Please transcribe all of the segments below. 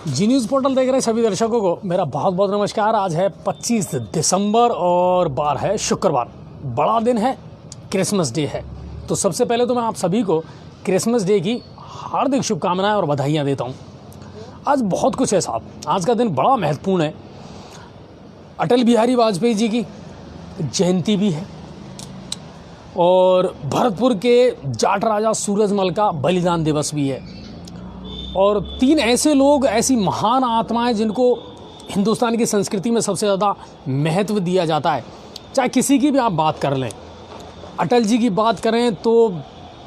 जी news portal देख रहे सभी दर्शकों को मेरा बहुत बहुत नमस्कार। आज है 25 दिसंबर और बार है शुक्रवार। बड़ा दिन है, क्रिसमस डे है। तो सबसे पहले तो मैं आप सभी को क्रिसमस डे की हार्दिक शुभकामनाएं और बधाइयां देता हूं। आज बहुत कुछ है साहब, आज का दिन बड़ा महत्वपूर्ण है। अटल बिहारी वाजपेयी जी की जयंती भी है और भरतपुर के जाट राजा सूरजमल का बलिदान दिवस भी है। और तीन ऐसे लोग, ऐसी महान आत्माएं जिनको हिंदुस्तान की संस्कृति में सबसे ज़्यादा महत्व दिया जाता है। चाहे किसी की भी आप बात कर लें, अटल जी की बात करें तो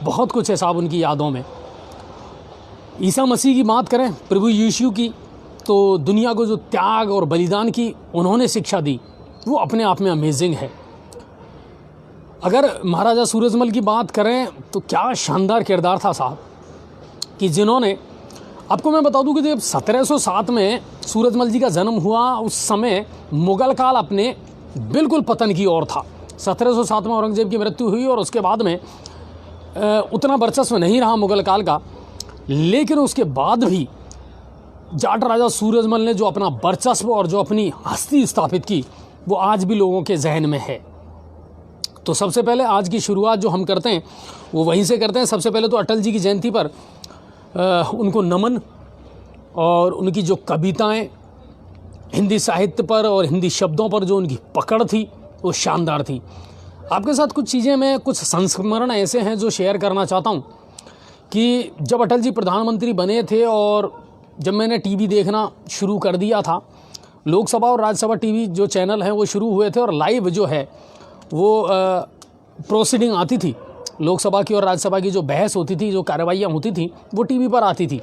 बहुत कुछ है साहब उनकी यादों में। ईसा मसीह की बात करें, प्रभु यीशु की, तो दुनिया को जो त्याग और बलिदान की उन्होंने शिक्षा दी वो अपने आप में अमेजिंग है। अगर महाराजा सूरजमल की बात करें तो क्या शानदार किरदार था साहब, कि जिन्होंने, आपको मैं बता दूं कि जब 1707 में सूरजमल जी का जन्म हुआ, उस समय मुगल काल अपने बिल्कुल पतन की ओर था। 1707 में औरंगजेब की मृत्यु हुई और उसके बाद में उतना वर्चस्व नहीं रहा मुगल काल का। लेकिन उसके बाद भी जाट राजा सूरजमल ने जो अपना वर्चस्व और जो अपनी हस्ती स्थापित की वो आज भी लोगों के जहन में है। तो सबसे पहले आज की शुरुआत जो हम करते हैं वो वहीं से करते हैं। सबसे पहले तो अटल जी की जयंती पर उनको नमन, और उनकी जो कविताएं हिंदी साहित्य पर और हिंदी शब्दों पर जो उनकी पकड़ थी वो शानदार थी। आपके साथ कुछ चीज़ें, मैं कुछ संस्मरण ऐसे हैं जो शेयर करना चाहता हूं कि जब अटल जी प्रधानमंत्री बने थे और जब मैंने टीवी देखना शुरू कर दिया था, लोकसभा और राज्यसभा टीवी जो चैनल हैं वो शुरू हुए थे और लाइव जो है वो प्रोसीडिंग आती थी। लोकसभा की और राज्यसभा की जो बहस होती थी, जो कार्रवाइयाँ होती थी, वो टीवी पर आती थी।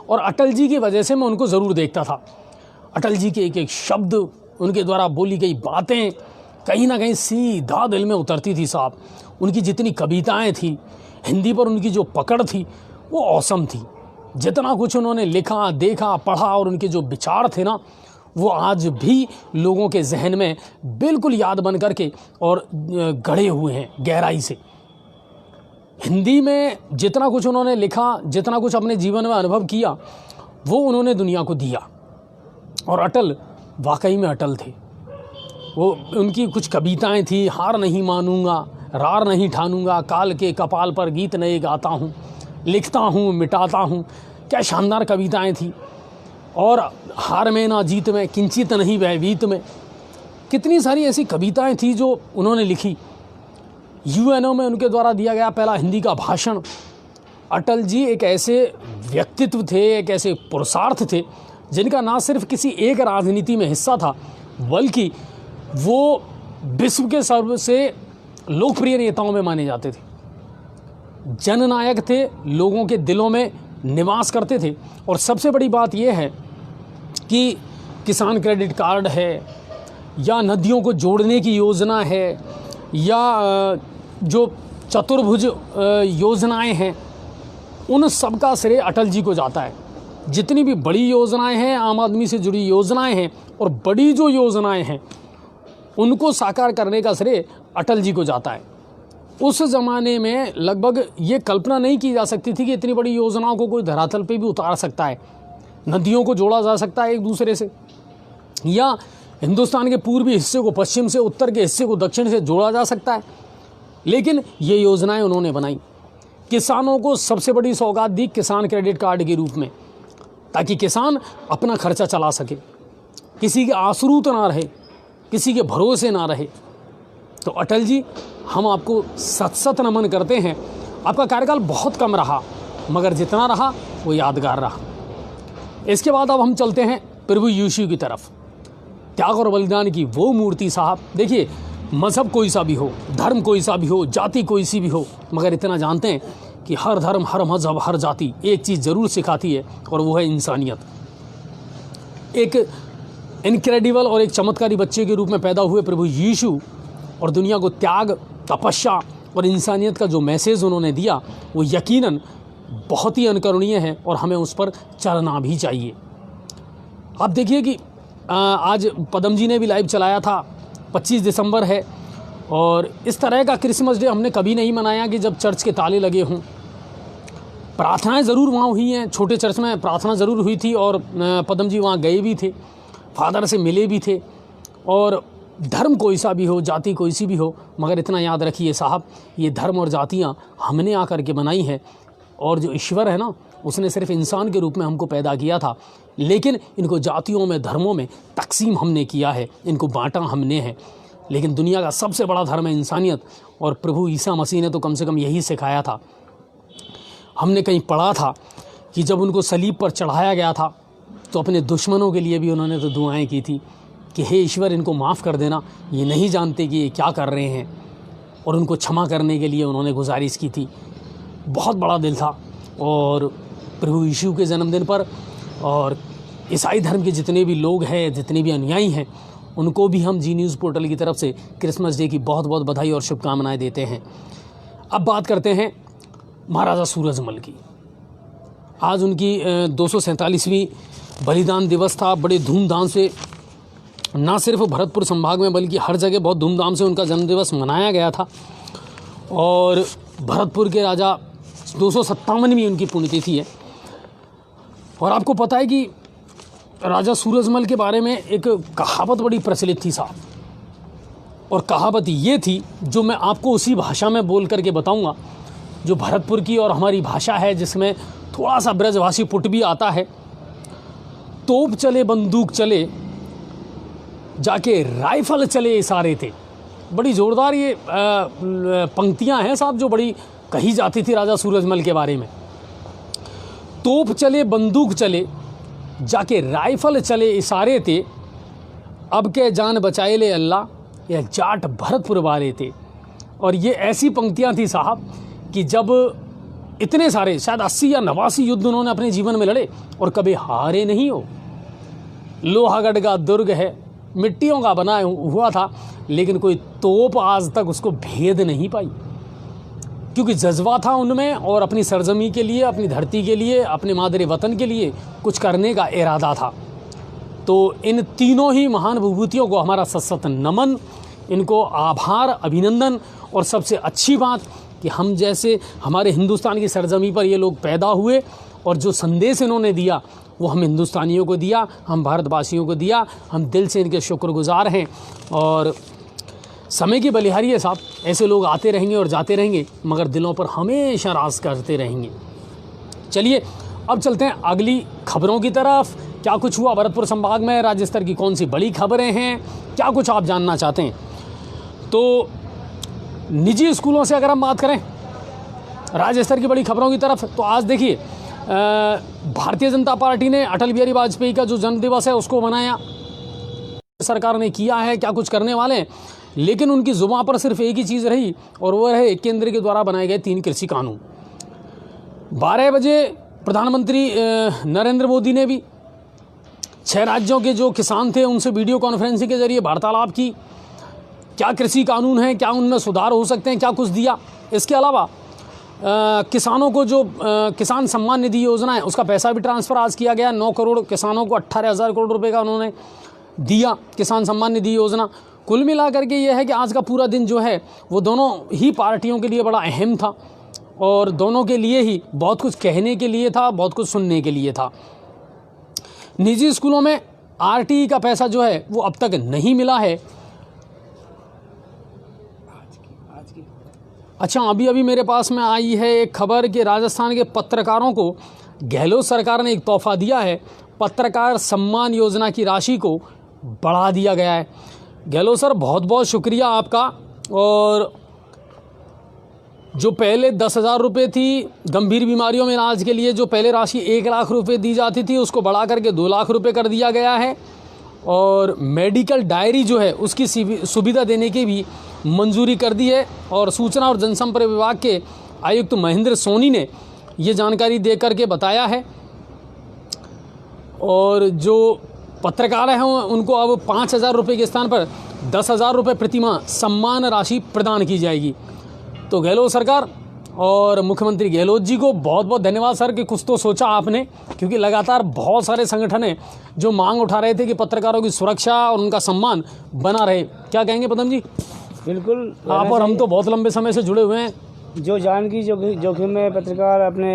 और अटल जी की वजह से मैं उनको ज़रूर देखता था। अटल जी के एक एक शब्द, उनके द्वारा बोली गई बातें कहीं ना कहीं सीधा दिल में उतरती थी साहब। उनकी जितनी कविताएं थी, हिंदी पर उनकी जो पकड़ थी वो औसम थी। जितना कुछ उन्होंने लिखा, देखा, पढ़ा और उनके जो विचार थे ना, वो आज भी लोगों के जहन में बिल्कुल याद बन करके और गढ़े हुए हैं गहराई से। हिंदी में जितना कुछ उन्होंने लिखा, जितना कुछ अपने जीवन में अनुभव किया, वो उन्होंने दुनिया को दिया। और अटल वाकई में अटल थे। वो उनकी कुछ कविताएं थी, हार नहीं मानूंगा, रार नहीं ठानूंगा, काल के कपाल पर गीत नए गाता हूँ, लिखता हूँ मिटाता हूँ। क्या शानदार कविताएं थी। और हार में ना जीत में, किंचित नहीं भयभीत में, कितनी सारी ऐसी कविताएं थी जो उन्होंने लिखी। यूएनओ में उनके द्वारा दिया गया पहला हिंदी का भाषण। अटल जी एक ऐसे व्यक्तित्व थे, एक ऐसे पुरुषार्थ थे जिनका ना सिर्फ किसी एक राजनीति में हिस्सा था, बल्कि वो विश्व के सबसे लोकप्रिय नेताओं में माने जाते थे। जननायक थे, लोगों के दिलों में निवास करते थे। और सबसे बड़ी बात यह है कि किसान क्रेडिट कार्ड है, या नदियों को जोड़ने की योजना है, या जो चतुर्भुज योजनाएं हैं, उन सब का श्रेय अटल जी को जाता है। जितनी भी बड़ी योजनाएं हैं, आम आदमी से जुड़ी योजनाएं हैं, और बड़ी जो योजनाएं हैं उनको साकार करने का श्रेय अटल जी को जाता है। उस ज़माने में लगभग ये कल्पना नहीं की जा सकती थी कि इतनी बड़ी योजनाओं को कोई धरातल पे भी उतार सकता है, नदियों को जोड़ा जा सकता है एक दूसरे से, या हिंदुस्तान के पूर्वी हिस्से को पश्चिम से, उत्तर के हिस्से को दक्षिण से जोड़ा जा सकता है। लेकिन ये योजनाएं उन्होंने बनाई। किसानों को सबसे बड़ी सौगात दी किसान क्रेडिट कार्ड के रूप में, ताकि किसान अपना खर्चा चला सके, किसी के आश्रित ना रहे, किसी के भरोसे ना रहे। तो अटल जी, हम आपको सत सत नमन करते हैं। आपका कार्यकाल बहुत कम रहा, मगर जितना रहा वो यादगार रहा। इसके बाद अब हम चलते हैं प्रभु यीशु की तरफ। त्याग और बलिदान की वो मूर्ति साहब। देखिए, मज़हब कोई सा भी हो, धर्म कोई सा भी हो, जाति कोई सी भी हो, मगर इतना जानते हैं कि हर धर्म, हर मज़हब, हर जाति एक चीज़ ज़रूर सिखाती है, और वो है इंसानियत। एक इनक्रेडिबल और एक चमत्कारी बच्चे के रूप में पैदा हुए प्रभु यीशु, और दुनिया को त्याग, तपस्या और इंसानियत का जो मैसेज उन्होंने दिया वो यकीनन बहुत ही अनुकरणीय है, और हमें उस पर चलना भी चाहिए। आप देखिए कि आज पदम जी ने भी लाइव चलाया था, 25 दिसंबर है, और इस तरह का क्रिसमस डे हमने कभी नहीं मनाया कि जब चर्च के ताले लगे हों। प्रार्थनाएं ज़रूर वहाँ हुई हैं, छोटे चर्च में प्रार्थना ज़रूर हुई थी और पदम जी वहाँ गए भी थे, फादर से मिले भी थे। और धर्म कोई सा भी हो, जाति कोई सी भी हो, मगर इतना याद रखिए साहब, ये धर्म और जातियाँ हमने आकर के बनाई हैं, और जो ईश्वर है ना, उसने सिर्फ इंसान के रूप में हमको पैदा किया था, लेकिन इनको जातियों में, धर्मों में तकसीम हमने किया है, इनको बांटा हमने है। लेकिन दुनिया का सबसे बड़ा धर्म है इंसानियत, और प्रभु ईसा मसीह ने तो कम से कम यही सिखाया था। हमने कहीं पढ़ा था कि जब उनको सलीब पर चढ़ाया गया था तो अपने दुश्मनों के लिए भी उन्होंने तो दुआएं की थी कि हे ईश्वर, इनको माफ़ कर देना, ये नहीं जानते कि ये क्या कर रहे हैं, और उनको क्षमा करने के लिए उन्होंने गुजारिश की थी। बहुत बड़ा दिल था। और प्रभु यीशु के जन्मदिन पर और ईसाई धर्म के जितने भी लोग हैं, जितने भी अनुयायी हैं, उनको भी हम जी न्यूज़ पोर्टल की तरफ से क्रिसमस डे की बहुत बहुत बधाई और शुभकामनाएं देते हैं। अब बात करते हैं महाराजा सूरजमल की। आज उनकी 247वीं बलिदान दिवस था। बड़े धूमधाम से ना सिर्फ भरतपुर संभाग में बल्कि हर जगह बहुत धूमधाम से उनका जन्मदिवस मनाया गया था। और भरतपुर के राजा 257वीं उनकी पुण्यतिथि है। और आपको पता है कि राजा सूरजमल के बारे में एक कहावत बड़ी प्रचलित थी साहब, और कहावत ये थी जो मैं आपको उसी भाषा में बोल करके बताऊंगा जो भरतपुर की और हमारी भाषा है, जिसमें थोड़ा सा ब्रजभाषी पुट भी आता है। तोप चले बंदूक चले, जाके राइफल चले इशारे थे। बड़ी ज़ोरदार ये पंक्तियां हैं साहब, जो बड़ी कही जाती थी राजा सूरजमल के बारे में। तोप चले बंदूक चले, जाके राइफल चले इशारे थे, अब के जान बचाए ले अल्लाह, यह जाट भरतपुर वाले थे। और ये ऐसी पंक्तियां थी साहब कि जब इतने सारे, शायद 80 या 89 युद्ध उन्होंने अपने जीवन में लड़े और कभी हारे नहीं हो। लोहागढ़ का दुर्ग है, मिट्टियों का बना हुआ था, लेकिन कोई तोप आज तक उसको भेद नहीं पाई, क्योंकि जज्बा था उनमें, और अपनी सरजमी के लिए, अपनी धरती के लिए, अपने मादरे वतन के लिए कुछ करने का इरादा था। तो इन तीनों ही महान विभूतियों को हमारा सशक्त नमन, इनको आभार, अभिनंदन। और सबसे अच्छी बात कि हम जैसे हमारे हिंदुस्तान की सरजमी पर ये लोग पैदा हुए, और जो संदेश इन्होंने दिया वो हम हिंदुस्तानियों को दिया, हम भारतवासियों को दिया। हम दिल से इनके शुक्रगुजार हैं। और समय की बलिहारी है साहब, ऐसे लोग आते रहेंगे और जाते रहेंगे, मगर दिलों पर हमेशा राज करते रहेंगे। चलिए अब चलते हैं अगली खबरों की तरफ। क्या कुछ हुआ भरतपुर संभाग में, राज्य स्तर की कौन सी बड़ी खबरें हैं, क्या कुछ आप जानना चाहते हैं? तो निजी स्कूलों से अगर हम बात करें राज्य स्तर की बड़ी खबरों की तरफ, तो आज देखिए भारतीय जनता पार्टी ने अटल बिहारी वाजपेयी का जो जन्मदिवस है उसको मनाया। सरकार ने किया है, क्या कुछ करने वाले हैं, लेकिन उनकी जुबान पर सिर्फ एक ही चीज़ रही, और वो है केंद्र के द्वारा बनाए गए 3 कृषि कानून। 12 बजे प्रधानमंत्री नरेंद्र मोदी ने भी 6 राज्यों के जो किसान थे उनसे वीडियो कॉन्फ्रेंसिंग के जरिए वार्तालाप की। क्या कृषि कानून हैं, क्या उनमें सुधार हो सकते हैं, क्या कुछ दिया। इसके अलावा किसानों को जो किसान सम्मान निधि योजना है उसका पैसा भी ट्रांसफ़र आज किया गया। 9 करोड़ किसानों को 18,000 करोड़ रुपए का उन्होंने दिया किसान सम्मान निधि योजना। कुल मिलाकर के ये है कि आज का पूरा दिन जो है वो दोनों ही पार्टियों के लिए बड़ा अहम था, और दोनों के लिए ही बहुत कुछ कहने के लिए था, बहुत कुछ सुनने के लिए था। निजी स्कूलों में आरटीई का पैसा जो है वो अब तक नहीं मिला है। अच्छा, अभी मेरे पास में आई है एक खबर कि राजस्थान के पत्रकारों को गहलोत सरकार ने एक तोहफा दिया है। पत्रकार सम्मान योजना की राशि को बढ़ा दिया गया है। गहलोत सर, बहुत बहुत शुक्रिया आपका। और जो पहले 10,000 रुपये थी गंभीर बीमारियों में इलाज के लिए, जो पहले राशि 1 लाख रुपये दी जाती थी, उसको बढ़ा करके 2 लाख रुपये कर दिया गया है। और मेडिकल डायरी जो है उसकी सुविधा देने की भी मंजूरी कर दी है। और सूचना और जनसंपर्क विभाग के आयुक्त महेंद्र सोनी ने ये जानकारी दे करके बताया है। और जो पत्रकार हैं उनको अब 5,000 रुपये के स्थान पर 10,000 रुपये प्रतिमाह सम्मान राशि प्रदान की जाएगी। तो गहलोत सरकार और मुख्यमंत्री गहलोत जी को बहुत बहुत धन्यवाद सर कि कुछ तो सोचा आपने, क्योंकि लगातार बहुत सारे संगठन हैं जो मांग उठा रहे थे कि पत्रकारों की सुरक्षा और उनका सम्मान बना रहे। क्या कहेंगे पदम जी? बिल्कुल, आप और हम तो बहुत लंबे समय से जुड़े हुए हैं। जो जान की जोखिम में पत्रकार अपने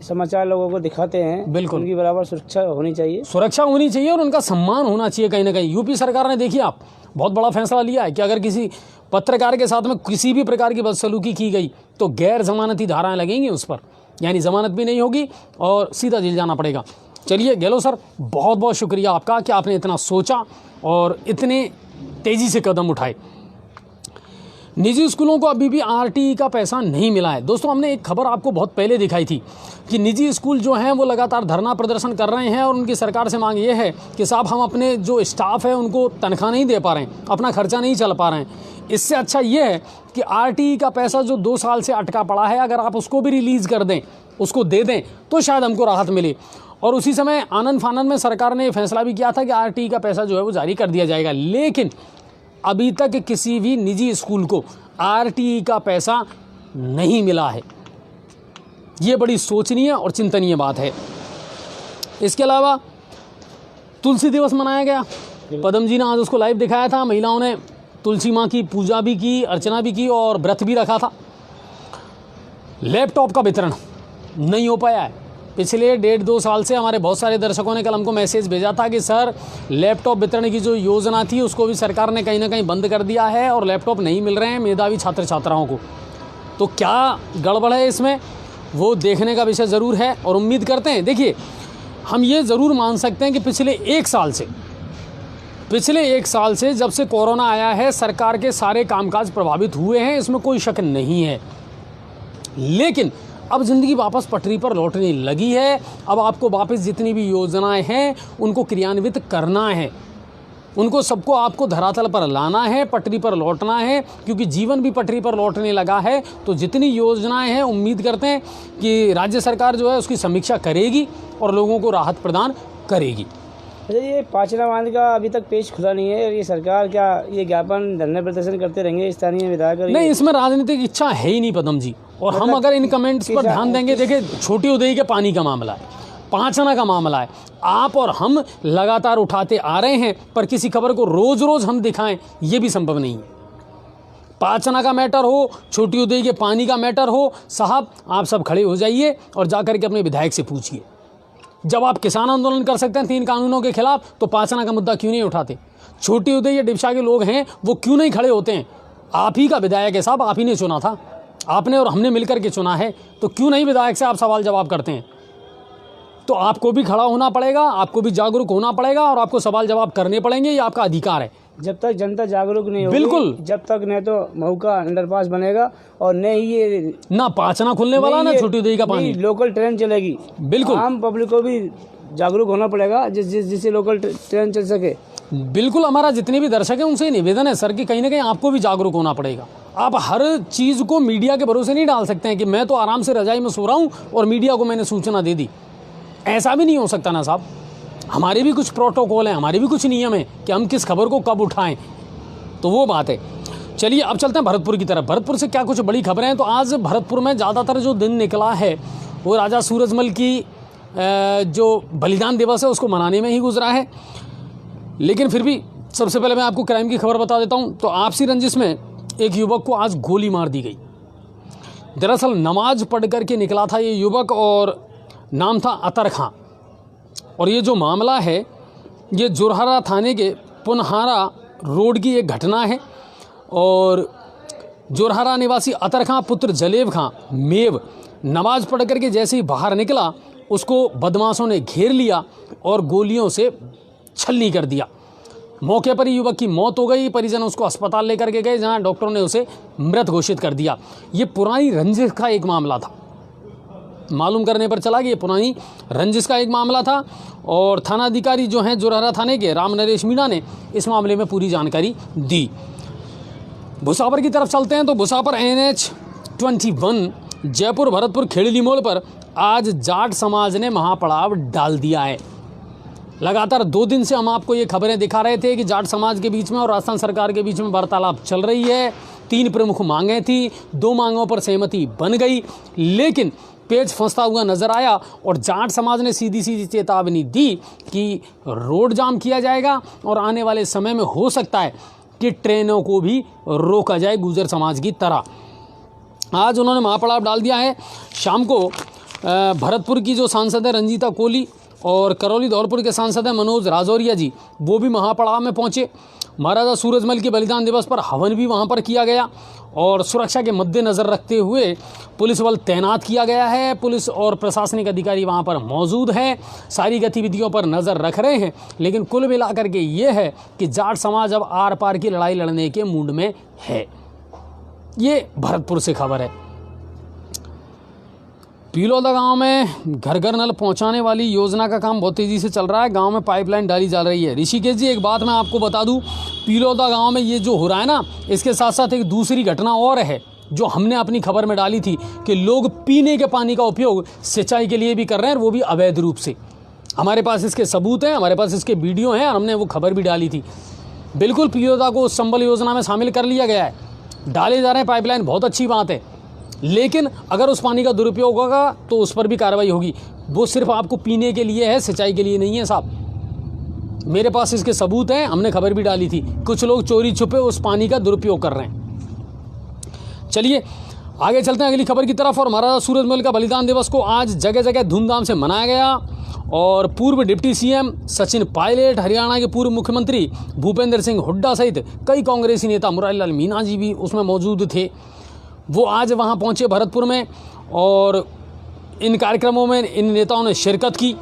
समाचार लोगों को दिखाते हैं, बिल्कुल उनकी बराबर सुरक्षा होनी चाहिए। सुरक्षा होनी चाहिए और उनका सम्मान होना चाहिए कहीं ना कहीं। यूपी सरकार ने देखिए आप बहुत बड़ा फैसला लिया है कि अगर किसी पत्रकार के साथ में किसी भी प्रकार की बदसलूकी की गई तो गैर जमानती धाराएं लगेंगी उस पर, यानी जमानत भी नहीं होगी और सीधा जेल जाना पड़ेगा। चलिए गहलोत सर, बहुत बहुत शुक्रिया आपका कि आपने इतना सोचा और इतने तेज़ी से कदम उठाए। निजी स्कूलों को अभी भी आरटीई का पैसा नहीं मिला है। दोस्तों, हमने एक खबर आपको बहुत पहले दिखाई थी कि निजी स्कूल जो हैं वो लगातार धरना प्रदर्शन कर रहे हैं और उनकी सरकार से मांग ये है कि साहब हम अपने जो स्टाफ है उनको तनख्वाह नहीं दे पा रहे हैं, अपना खर्चा नहीं चल पा रहे हैं। इससे अच्छा ये है कि आरटीई का पैसा जो 2 साल से अटका पड़ा है, अगर आप उसको भी रिलीज़ कर दें, उसको दे दें, तो शायद हमको राहत मिले। और उसी समय आनंद फानंद में सरकार ने फैसला भी किया था कि आरटीई का पैसा जो है वो जारी कर दिया जाएगा, लेकिन अभी तक किसी भी निजी स्कूल को आरटीई का पैसा नहीं मिला है। ये बड़ी सोचनीय और चिंतनीय बात है। इसके अलावा तुलसी दिवस मनाया गया। पदम जी ने आज उसको लाइव दिखाया था। महिलाओं ने तुलसी माँ की पूजा भी की, अर्चना भी की और व्रत भी रखा था। लैपटॉप का वितरण नहीं हो पाया है। पिछले 1.5-2 साल से हमारे बहुत सारे दर्शकों ने कल हमको मैसेज भेजा था कि सर लैपटॉप वितरण की जो योजना थी उसको भी सरकार ने कहीं ना कहीं बंद कर दिया है और लैपटॉप नहीं मिल रहे हैं मेधावी छात्र छात्राओं को। तो क्या गड़बड़ है इसमें, वो देखने का विषय ज़रूर है। और उम्मीद करते हैं, देखिए हम ये ज़रूर मान सकते हैं कि पिछले एक साल से जब से कोरोना आया है सरकार के सारे कामकाज प्रभावित हुए हैं, इसमें कोई शक नहीं है। लेकिन अब ज़िंदगी वापस पटरी पर लौटने लगी है। अब आपको वापस जितनी भी योजनाएं हैं उनको क्रियान्वित करना है, उनको सबको आपको धरातल पर लाना है, पटरी पर लौटना है, क्योंकि जीवन भी पटरी पर लौटने लगा है। तो जितनी योजनाएं हैं उम्मीद करते हैं कि राज्य सरकार जो है उसकी समीक्षा करेगी और लोगों को राहत प्रदान करेगी। अच्छा, ये पाचना बांध का अभी तक पेज खुला नहीं है। ये सरकार क्या ये ज्ञापन धरने प्रदर्शन करते रहेंगे स्थानीय विधायक? नहीं, इसमें राजनीतिक इच्छा है ही नहीं पदम जी। और हम अगर इन कमेंट्स पर ध्यान देंगे, देखिए छोटी उदय के पानी का मामला है, पाचना का मामला है, आप और हम लगातार उठाते आ रहे हैं, पर किसी खबर को रोज रोज हम दिखाएं ये भी संभव नहीं है। पाचना का मैटर हो, छोटी उदय के पानी का मैटर हो, साहब आप सब खड़े हो जाइए और जाकर के अपने विधायक से पूछिए। जब आप किसान आंदोलन कर सकते हैं 3 कानूनों के खिलाफ, तो पाचना का मुद्दा क्यों नहीं उठाते? छोटी उदय या डिप्सा के लोग हैं वो क्यों नहीं खड़े होते हैं? आप ही का विधायक है साहब, आप ही ने चुना था, आपने और हमने मिलकर के चुना है, तो क्यों नहीं विधायक से आप सवाल जवाब करते हैं? तो आपको भी खड़ा होना पड़ेगा, आपको भी जागरूक होना पड़ेगा और आपको सवाल जवाब करने पड़ेंगे, ये आपका अधिकार है। जब तक जनता जागरूक नहीं होगी, बिल्कुल, जब तक न तो मऊ का अंडरपास बनेगा और न ही ये ना पाचना खुलने वाला, ना छोटी उदय का पानी, लोकल ट्रेन चलेगी। बिल्कुल, आम पब्लिक को भी जागरूक होना पड़ेगा जिससे लोकल ट्रेन चल सके। बिल्कुल, हमारा जितने भी दर्शक हैं उनसे निवेदन है सर कि कहीं ना कहीं आपको भी जागरूक होना पड़ेगा। आप हर चीज़ को मीडिया के भरोसे नहीं डाल सकते हैं कि मैं तो आराम से रजाई में सो रहा हूँ और मीडिया को मैंने सूचना दे दी। ऐसा भी नहीं हो सकता ना साहब। हमारे भी कुछ प्रोटोकॉल हैं, हमारे भी कुछ नियम हैं कि हम किस खबर को कब उठाएं, तो वो बात है। चलिए अब चलते हैं भरतपुर की तरफ। भरतपुर से क्या कुछ बड़ी खबरें हैं। तो आज भरतपुर में ज़्यादातर जो दिन निकला है वो राजा सूरजमल की जो बलिदान दिवस है उसको मनाने में ही गुजरा है। लेकिन फिर भी सबसे पहले मैं आपको क्राइम की खबर बता देता हूँ। तो आपसी रंजिश में एक युवक को आज गोली मार दी गई। दरअसल नमाज पढ़ करके निकला था ये युवक और नाम था अतर खां। और ये जो मामला है ये जोरहारा थाने के पुनहारा रोड की एक घटना है। और जोरहारा निवासी अतर खां पुत्र जलेब खां मेव नमाज पढ़ करके जैसे ही बाहर निकला उसको बदमाशों ने घेर लिया और गोलियों से छलनी कर दिया। मौके पर ही युवक की मौत हो गई। परिजन उसको अस्पताल लेकर के गए जहां डॉक्टरों ने उसे मृत घोषित कर दिया। ये पुरानी रंजिश का एक मामला था। मालूम करने पर चला कि ये पुरानी रंजिश का एक मामला था और थानाधिकारी जो हैं जोरहारा थाने के राम नरेश मीणा ने इस मामले में पूरी जानकारी दी। भुसावर की तरफ चलते हैं। तो भुसावर NH-21 जयपुर भरतपुर खेड़ली मोड़ पर आज जाट समाज ने महापड़ाव डाल दिया है। लगातार 2 दिन से हम आपको ये खबरें दिखा रहे थे कि जाट समाज के बीच में और राजस्थान सरकार के बीच में वार्तालाप चल रही है। 3 प्रमुख मांगें थी, 2 मांगों पर सहमति बन गई, लेकिन पेच फंसता हुआ नजर आया और जाट समाज ने सीधी सीधी चेतावनी दी कि रोड जाम किया जाएगा और आने वाले समय में हो सकता है कि ट्रेनों को भी रोका जाए गुर्जर समाज की तरह। आज उन्होंने महापड़ाव डाल दिया है। शाम को भरतपुर की जो सांसद है रंजीता कोली और करौली धौलपुर के सांसद हैं मनोज राजौरिया जी, वो भी महापड़ाव में पहुंचे। महाराजा सूरजमल के बलिदान दिवस पर हवन भी वहां पर किया गया और सुरक्षा के मद्देनज़र रखते हुए पुलिस बल तैनात किया गया है। पुलिस और प्रशासनिक अधिकारी वहां पर मौजूद हैं, सारी गतिविधियों पर नज़र रख रहे हैं। लेकिन कुल मिलाकर के ये है कि जाट समाज अब आर पार की लड़ाई लड़ने के मूड में है। ये भरतपुर से खबर है। पीलोदा गांव में घर घर नल पहुंचाने वाली योजना का काम बहुत तेज़ी से चल रहा है। गांव में पाइपलाइन डाली जा रही है। ऋषिकेश जी, एक बात मैं आपको बता दूं, पीलोदा गांव में ये जो हो रहा है ना, इसके साथ साथ एक दूसरी घटना और है जो हमने अपनी खबर में डाली थी कि लोग पीने के पानी का उपयोग सिंचाई के लिए भी कर रहे हैं, वो भी अवैध रूप से। हमारे पास इसके सबूत हैं, हमारे पास इसके वीडियो हैं और हमने वो खबर भी डाली थी। बिल्कुल पीलोदा को उस संबल योजना में शामिल कर लिया गया है, डाले जा रहे हैं पाइपलाइन, बहुत अच्छी बात है। लेकिन अगर उस पानी का दुरुपयोग होगा तो उस पर भी कार्रवाई होगी। वो सिर्फ आपको पीने के लिए है, सिंचाई के लिए नहीं है साहब। मेरे पास इसके सबूत हैं, हमने खबर भी डाली थी। कुछ लोग चोरी छुपे उस पानी का दुरुपयोग कर रहे हैं। चलिए आगे चलते हैं अगली खबर की तरफ। और महाराजा सूरजमल का बलिदान दिवस को आज जगह जगह धूमधाम से मनाया गया और पूर्व डिप्टी सीएम सचिन पायलट, हरियाणा के पूर्व मुख्यमंत्री भूपेंद्र सिंह हुड्डा सहित कई कांग्रेसी नेता, मुरारीलाल मीणा जी भी उसमें मौजूद थे। वो आज वहाँ पहुँचे भरतपुर में और इन कार्यक्रमों में इन नेताओं ने शिरकत की।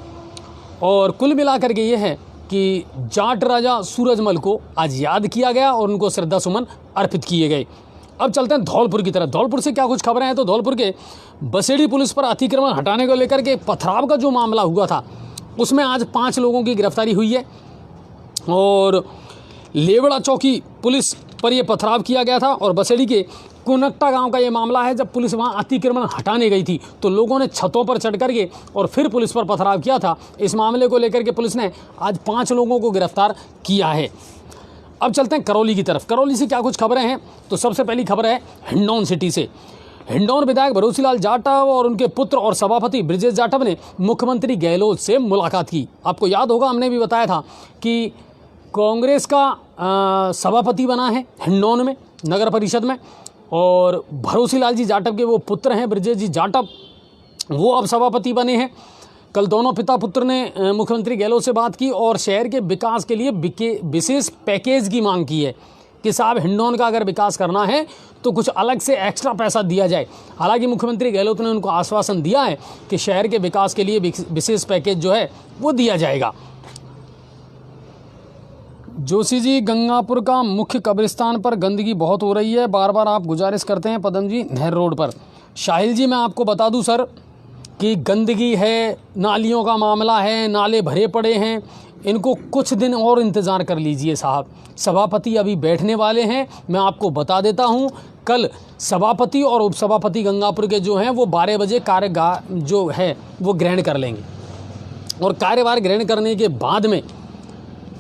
और कुल मिलाकर के ये है कि जाट राजा सूरजमल को आज याद किया गया और उनको श्रद्धा सुमन अर्पित किए गए। अब चलते हैं धौलपुर की तरफ। धौलपुर से क्या कुछ खबरें हैं तो धौलपुर के बसेड़ी पुलिस पर अतिक्रमण हटाने को लेकर के पथराव का जो मामला हुआ था उसमें आज 5 लोगों की गिरफ्तारी हुई है और लेवड़ा चौकी पुलिस पर यह पथराव किया गया था। और बसेड़ी के कुनट्टा गांव का ये मामला है, जब पुलिस वहां अतिक्रमण हटाने गई थी तो लोगों ने छतों पर चढ़ करके और फिर पुलिस पर पथराव किया था। इस मामले को लेकर के पुलिस ने आज 5 लोगों को गिरफ्तार किया है। अब चलते हैं करौली की तरफ। करौली से क्या कुछ खबरें हैं तो सबसे पहली खबर है हिंडौन सिटी से। हिंडौन विधायक भरोसीलाल जाटव और उनके पुत्र और सभापति ब्रिजेश जाटव ने मुख्यमंत्री गहलोत से मुलाकात की। आपको याद होगा, हमने भी बताया था कि कांग्रेस का सभापति बना है हिंडौन में नगर परिषद में और भरोसीलाल जी जाटव के वो पुत्र हैं ब्रिजेश जी जाटव, वो अब सभापति बने हैं। कल दोनों पिता पुत्र ने मुख्यमंत्री गहलोत से बात की और शहर के विकास के लिए विशेष पैकेज की मांग की है कि साहब हिंडौन का अगर विकास करना है तो कुछ अलग से एक्स्ट्रा पैसा दिया जाए। हालांकि मुख्यमंत्री गहलोत ने उनको आश्वासन दिया है कि शहर के विकास के लिए विशेष पैकेज जो है वो दिया जाएगा। जोशी जी, गंगापुर का मुख्य कब्रिस्तान पर गंदगी बहुत हो रही है, बार बार आप गुजारिश करते हैं पदम जी नहर रोड पर। शाहिल जी, मैं आपको बता दूं सर कि गंदगी है, नालियों का मामला है, नाले भरे पड़े हैं, इनको कुछ दिन और इंतज़ार कर लीजिए साहब। सभापति अभी बैठने वाले हैं, मैं आपको बता देता हूं, कल सभापति और उपसभापति गंगापुर के जो हैं वो 12 बजे कार्यभार जो है वो ग्रहण कर लेंगे और कार्यभार ग्रहण करने के बाद में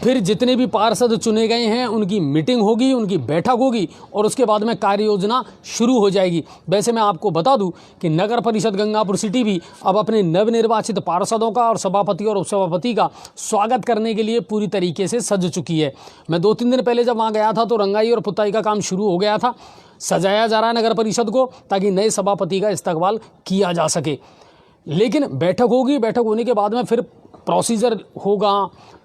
फिर जितने भी पार्षद चुने गए हैं उनकी मीटिंग होगी, उनकी बैठक होगी और उसके बाद में कार्य योजना शुरू हो जाएगी। वैसे मैं आपको बता दूं कि नगर परिषद गंगापुर सिटी भी अब अपने नवनिर्वाचित पार्षदों का और सभापति और उपसभापति का स्वागत करने के लिए पूरी तरीके से सज चुकी है। मैं 2-3 दिन पहले जब वहाँ गया था तो रंगाई और पुताई का काम शुरू हो गया था, सजाया जा रहा है नगर परिषद को ताकि नए सभापति का इस्तकबाल किया जा सके। लेकिन बैठक होगी, बैठक होने के बाद में फिर प्रोसीजर होगा,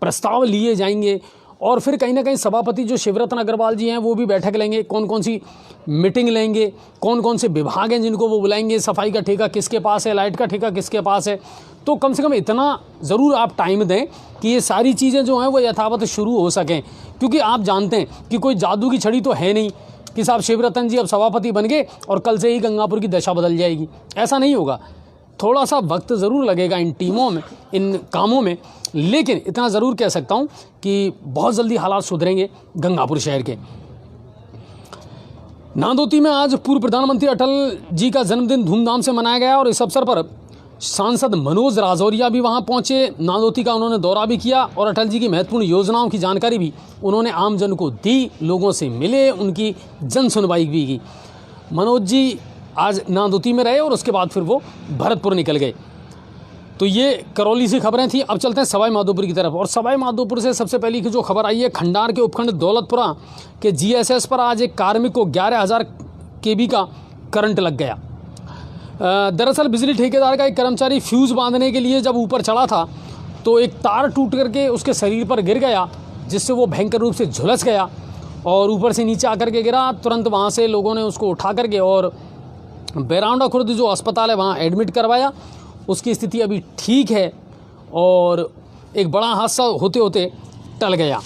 प्रस्ताव लिए जाएंगे और फिर कहीं ना कहीं सभापति जो शिवरत्न अग्रवाल जी हैं वो भी बैठक लेंगे, कौन कौन सी मीटिंग लेंगे, कौन कौन से विभाग हैं जिनको वो बुलाएंगे, सफाई का ठेका किसके पास है, लाइट का ठेका किसके पास है। तो कम से कम इतना ज़रूर आप टाइम दें कि ये सारी चीज़ें जो हैं वो यथावत शुरू हो सकें, क्योंकि आप जानते हैं कि कोई जादू की छड़ी तो है नहीं कि साहब शिवरत्न जी अब सभापति बन गए और कल से ही गंगापुर की दशा बदल जाएगी। ऐसा नहीं होगा, थोड़ा सा वक्त ज़रूर लगेगा इन टीमों में, इन कामों में, लेकिन इतना ज़रूर कह सकता हूं कि बहुत जल्दी हालात सुधरेंगे गंगापुर शहर के। नांदोती में आज पूर्व प्रधानमंत्री अटल जी का जन्मदिन धूमधाम से मनाया गया और इस अवसर पर सांसद मनोज राजौरिया भी वहां पहुंचे। नांदोती का उन्होंने दौरा भी किया और अटल जी की महत्वपूर्ण योजनाओं की जानकारी भी उन्होंने आमजन को दी, लोगों से मिले, उनकी जन सुनवाई भी की। मनोज जी आज नांदोती में रहे और उसके बाद फिर वो भरतपुर निकल गए। तो ये करौली से खबरें थी। अब चलते हैं सवाई माधोपुर की तरफ और सवाई माधोपुर से सबसे पहली की जो खबर आई है, खंडार के उपखंड दौलतपुरा के जीएसएस पर आज एक कार्मिक को 11,000 केवी का करंट लग गया। दरअसल बिजली ठेकेदार का एक कर्मचारी फ्यूज़ बांधने के लिए जब ऊपर चढ़ा था तो एक तार टूट करके उसके शरीर पर गिर गया, जिससे वो भयंकर रूप से झुलस गया और ऊपर से नीचे आकर के गिरा। तुरंत वहाँ से लोगों ने उसको उठा करके और बैरांडा खुर्द जो अस्पताल है वहाँ एडमिट करवाया। उसकी स्थिति अभी ठीक है और एक बड़ा हादसा होते होते टल गया।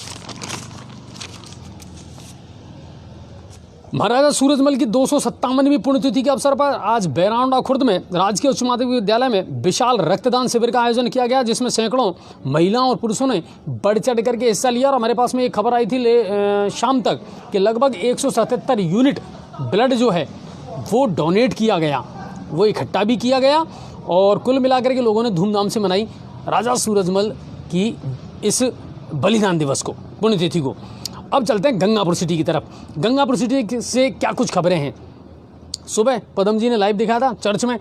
महाराजा सूरजमल की 257वीं पुण्यतिथि के अवसर पर आज बैरांडा खुर्द में राजकीय उच्च माध्यमिक विद्यालय में विशाल रक्तदान शिविर का आयोजन किया गया, जिसमें सैकड़ों महिलाओं और पुरुषों ने बढ़ चढ़ करके हिस्सा लिया। और हमारे पास में एक खबर आई थी शाम तक कि लगभग 177 यूनिट ब्लड जो है वो डोनेट किया गया, वो इकट्ठा भी किया गया और कुल मिलाकर के लोगों ने धूमधाम से मनाई राजा सूरजमल की इस बलिदान दिवस को, पुण्यतिथि को। अब चलते हैं गंगापुर सिटी की तरफ। गंगापुर सिटी से क्या कुछ खबरें हैं। सुबह पदम जी ने लाइव दिखाया था चर्च में।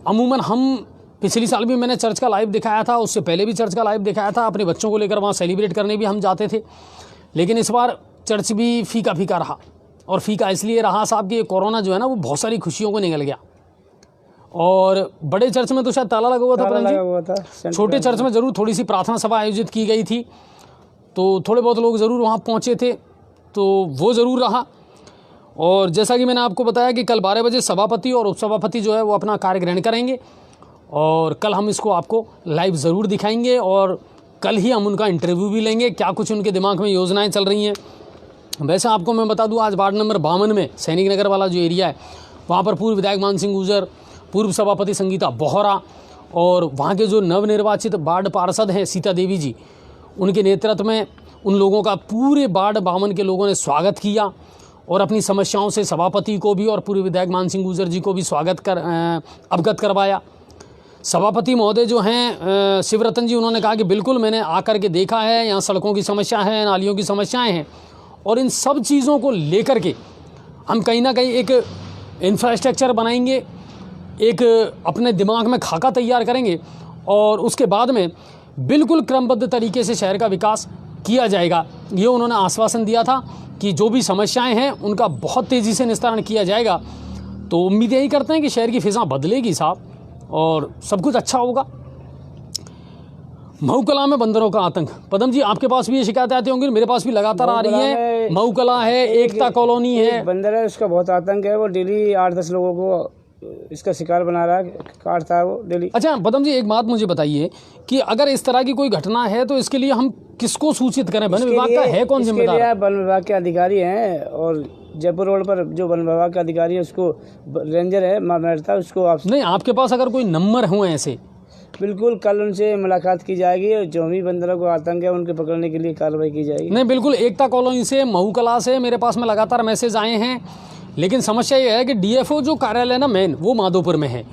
अमूमन हम पिछली साल भी मैंने चर्च का लाइव दिखाया था, उससे पहले भी चर्च का लाइव दिखाया था। अपने बच्चों को लेकर वहाँ सेलिब्रेट करने भी हम जाते थे, लेकिन इस बार चर्च भी फीका फीका रहा। और फीका इसलिए रहा साहब कि ये कोरोना जो है ना वो बहुत सारी खुशियों को निगल गया। और बड़े चर्च में तो शायद ताला लगा हुआ था पदम जी। छोटे चर्च में ज़रूर थोड़ी सी प्रार्थना सभा आयोजित की गई थी, तो थोड़े बहुत लोग ज़रूर वहाँ पहुँचे थे, तो वो ज़रूर रहा। और जैसा कि मैंने आपको बताया कि कल 12 बजे सभापति और उपसभापति जो है वो अपना कार्य ग्रहण करेंगे और कल हम इसको आपको लाइव ज़रूर दिखाएंगे और कल ही हम उनका इंटरव्यू भी लेंगे, क्या कुछ उनके दिमाग में योजनाएं चल रही हैं। वैसे आपको मैं बता दूँ, आज वार्ड नंबर 52 में सैनिक नगर वाला जो एरिया है वहाँ पर पूर्व विधायक मान सिंह गुर्जर, पूर्व सभापति संगीता बोहरा और वहाँ के जो नवनिर्वाचित वार्ड पार्षद हैं सीता देवी जी, उनके नेतृत्व में उन लोगों का पूरे वार्ड 52 के लोगों ने स्वागत किया और अपनी समस्याओं से सभापति को भी और पूर्व विधायक मान सिंह गुर्जर जी को भी अवगत करवाया। सभापति महोदय जो हैं शिवरतन जी, उन्होंने कहा कि बिल्कुल मैंने आकर के देखा है, यहाँ सड़कों की समस्या है, नालियों की समस्याएं हैं और इन सब चीज़ों को लेकर के हम कहीं ना कहीं एक इंफ्रास्ट्रक्चर बनाएंगे, एक अपने दिमाग में खाका तैयार करेंगे और उसके बाद में बिल्कुल क्रमबद्ध तरीके से शहर का विकास किया जाएगा। ये उन्होंने आश्वासन दिया था कि जो भी समस्याएं हैं उनका बहुत तेज़ी से निस्तारण किया जाएगा। तो उम्मीद यही करते हैं कि शहर की फिजा बदलेगी साहब और सब कुछ अच्छा होगा। महू कला में बंदरों का आतंक। पदम जी, आपके पास भी ये शिकायतें आती होंगी, मेरे पास भी लगातार आ रही है। महू कला है, एकता कॉलोनी है, बंदर है, उसका बहुत आतंक है। वो डेली 8-10 लोगों को इसका शिकार बना रहा है, काटता है वो डेली। अच्छा पदम जी, एक बात मुझे बताइए कि अगर इस तरह की कोई घटना है तो इसके लिए हम किसको सूचित करें? वन विभाग का है कौन जिम्मेदार? वन विभाग के अधिकारी हैं और जयपुर रोड पर जो वन विभाग का अधिकारी है उसको रेंजर है बैठता है, उसको आप नहीं, आपके पास अगर कोई नंबर हो ऐसे? बिल्कुल, कल उनसे मुलाकात की जाएगी और जो भी बंदरों को आतंक है उनके पकड़ने के लिए कार्रवाई की जाएगी। नहीं बिल्कुल, एकता कॉलोनी से, महू कला से मेरे पास में लगातार मैसेज आए हैं, लेकिन समस्या ये है कि डीएफओ जो कार्यालय ना मेन वो माधोपुर में है,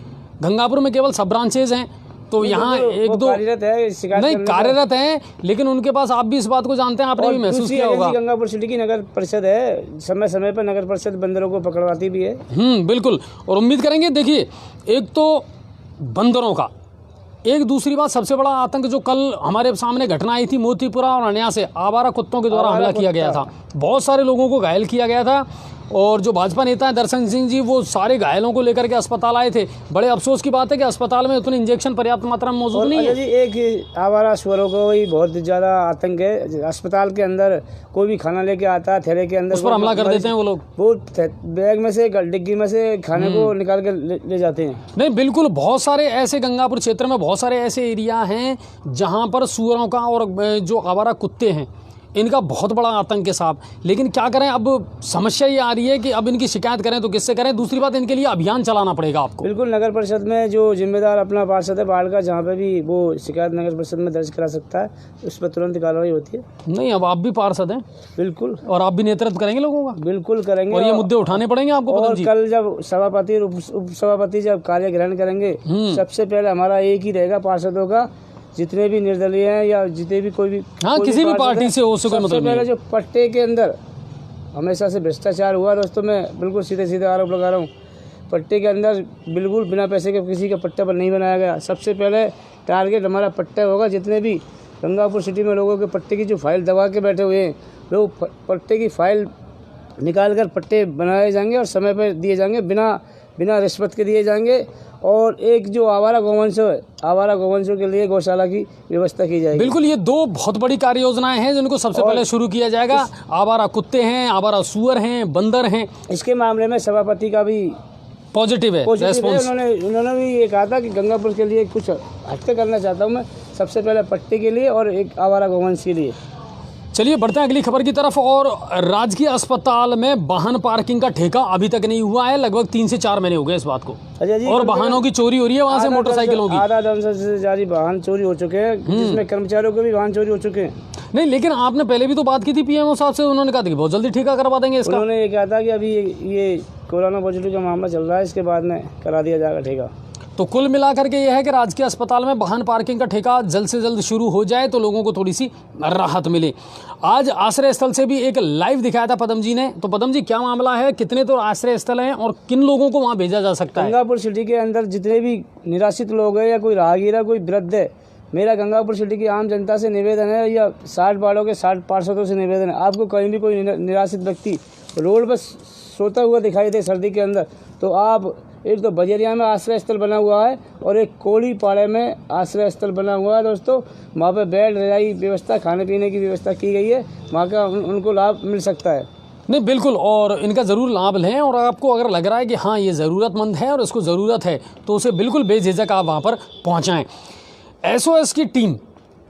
गंगापुर में केवल सब ब्रांचेज हैं। तो यहाँ एक दो कार्यरत हैं, लेकिन उनके पास, आप भी इस बात को जानते हैं, आपने भी महसूस किया होगा, गंगापुर सिटी की नगर परिषद है, समय समय पर नगर परिषद बंदरों को पकड़वाती भी है। बिल्कुल, और उम्मीद करेंगे। देखिए, एक तो बंदरों का, एक दूसरी बात सबसे बड़ा आतंक जो कल हमारे सामने घटना आई थी मोतीपुरा और अन्या से, आवारा कुत्तों के द्वारा हमला किया गया था, बहुत सारे लोगों को घायल किया गया था। और जो भाजपा नेता हैं दर्शन सिंह जी, वो सारे घायलों को लेकर के अस्पताल आए थे। बड़े अफसोस की बात है कि अस्पताल में उतने इंजेक्शन पर्याप्त मात्रा में मौजूद नहीं है। जी, एक आवारा सुअरों को ही बहुत ज़्यादा आतंक है। अस्पताल के अंदर कोई भी खाना लेके आता है, थैले के अंदर उस पर हमला कर देते हैं वो लोग, वो बैग में से, डिग्गी में से खाने को निकाल के ले जाते हैं। नहीं बिल्कुल, बहुत सारे ऐसे गंगापुर क्षेत्र में बहुत सारे ऐसे एरिया हैं जहाँ पर सुअरों का और जो आवारा कुत्ते हैं इनका बहुत बड़ा आतंक है साहब। लेकिन क्या करें, अब समस्या ये आ रही है कि अब इनकी शिकायत करें तो किससे करें? दूसरी बात, इनके लिए अभियान चलाना पड़ेगा आपको। बिल्कुल, नगर परिषद में जो जिम्मेदार अपना पार्षद है वार्ड का, जहाँ पे भी वो शिकायत नगर परिषद में दर्ज करा सकता है, उस पर तुरंत कार्रवाई होती है। नहीं, अब आप भी पार्षद हैं। बिल्कुल, और आप भी नेतृत्व करेंगे लोगों का? बिल्कुल करेंगे, और ये मुद्दे उठाने पड़ेंगे आपको। और कल जब सभापति उप सभापति जब कार्य ग्रहण करेंगे, सबसे पहले हमारा एक ही रहेगा पार्षदों का, जितने भी निर्दलीय हैं या जितने भी कोई भी, हाँ, किसी भी पार्टी से हो, सबसे मतलब पहले जो पट्टे के अंदर हमेशा से भ्रष्टाचार हुआ दोस्तों, मैं बिल्कुल सीधे सीधे आरोप लगा रहा हूँ। पट्टे के अंदर बिल्कुल बिना पैसे के किसी का पट्टा पर नहीं बनाया गया। सबसे पहले टारगेट हमारा पट्टा होगा। जितने भी गंगापुर सिटी में लोगों के पट्टे की जो फाइल दबा के बैठे हुए हैं, लोग पट्टे की फाइल निकाल कर पट्टे बनाए जाएंगे और समय पर दिए जाएंगे, बिना बिना रिश्वत के दिए जाएंगे। और एक जो आवारा गौवंश है, आवारा गौवंशों के लिए गौशाला की व्यवस्था की जाएगी। बिल्कुल, ये 2 बहुत बड़ी कार्य योजनाएं हैं जिनको सबसे पहले शुरू किया जाएगा। आवारा कुत्ते हैं, आवारा सुअर हैं, बंदर हैं। इसके मामले में सभापति का भी पॉजिटिव है रेस्पॉन्स। उन्होंने भी ये कहा था कि गंगापुर के लिए कुछ हटके करना चाहता हूँ मैं, सबसे पहले पट्टी के लिए और एक आवारा गौवंश के लिए। चलिए बढ़ते हैं अगली खबर की तरफ। और राजकीय अस्पताल में वाहन पार्किंग का ठेका अभी तक नहीं हुआ है। लगभग 3 से 4 महीने हो गए इस बात को। अजय जी, और वाहनों की चोरी हो रही है वहां से, मोटरसाइकिलों की। आधा दर्जन से ज्यादा वाहन चोरी हो चुके हैं, जिसमें कर्मचारियों के भी वाहन चोरी हो चुके हैं। नहीं, लेकिन आपने पहले भी तो बात की थी पीएमओ साहब से, उन्होंने कहा था कि बहुत जल्दी ठेका करवा देंगे इसका। उन्होंने ये कहा था कि अभी ये कोरोना पॉजिटिव का मामला चल रहा है, इसके बाद में करा दिया जाएगा ठेका। तो कुल मिलाकर के यह है कि राजकीय अस्पताल में वाहन पार्किंग का ठेका जल्द से जल्द शुरू हो जाए तो लोगों को थोड़ी सी राहत मिले। आज आश्रय स्थल से भी एक लाइव दिखाया था पदम जी ने। तो पदम जी, क्या मामला है, कितने तो आश्रय स्थल हैं और किन लोगों को वहाँ भेजा जा सकता है? गंगापुर सिटी के अंदर जितने भी निराश्रित लोग हैं या कोई राहगीर है, कोई वृद्ध है, मेरा गंगापुर सिटी की आम जनता से निवेदन है, या 60 वार्डों के 60 पार्षदों से निवेदन है, आपको कहीं भी कोई निराश्रित व्यक्ति रोड पर सोता हुआ दिखाई दे सर्दी के अंदर, तो आप एक तो बजरिया में आश्रय स्थल बना हुआ है और एक कोड़ी पाड़े में आश्रय स्थल बना हुआ है दोस्तों। वहाँ पे बेड, रजाई व्यवस्था, खाने पीने की व्यवस्था की गई है, वहाँ का उनको लाभ मिल सकता है। नहीं, बिल्कुल, और इनका ज़रूर लाभ लें। और आपको अगर लग रहा है कि हाँ ये ज़रूरतमंद है और इसको ज़रूरत है, तो उसे बिल्कुल बेझिझक आप वहाँ पर पहुँचाएँ। SOS की टीम,